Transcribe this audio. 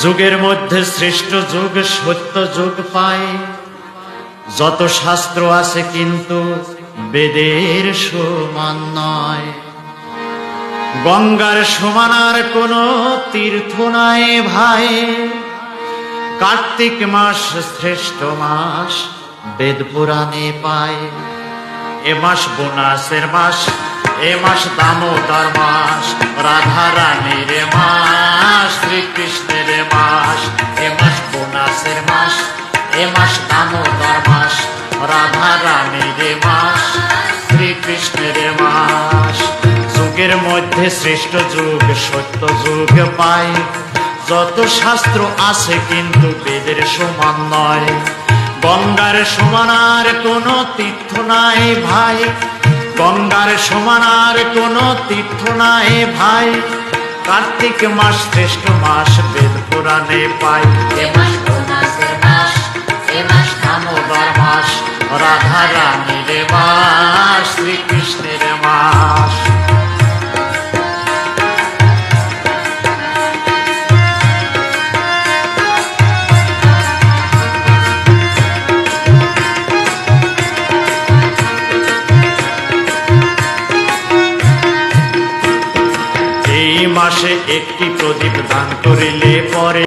যুগের মধ্যে শ্রেষ্ঠ যুগ সত্য যুগ পায়। যত শাস্ত্র আছে কিন্তু বেদের সমান নয়। গঙ্গার সমান আর কোন তীর্থ নাই ভাই। কার্তিক মাস শ্রেষ্ঠ মাস বেদ পুরাণে পায়। এ মাস বোনাসের মাস, এ মাস দামোদর মাস, রাধা রানীর মাস, শ্রীকৃষ্ণের মাস। এ মাস বোনাসের মাস, এ মাস দামোদর মাস, রাধা রানীর মাস, শ্রীকৃষ্ণের মাস। যুগের মধ্যে শ্রেষ্ঠ যুগ সত্য যুগ পায়। যত শাস্ত্র আছে কিন্তু বেদের সমান নয়। গঙ্গার সমান আর কোন তীর্থ নাই ভাই। গঙ্গার সমান আর কোন তীর্থ নাই ভাই। কার্তিক মাস শ্রেষ্ঠ মাস বেদ পুরাণে পাই। এ মাস বোনাসের মাস, এ মাস দামোদর মাস, রাধা রানীর মাস, শ্রীকৃষ্ণের মাস। এই মাসে একটি প্রদীপ দান করিলে পরে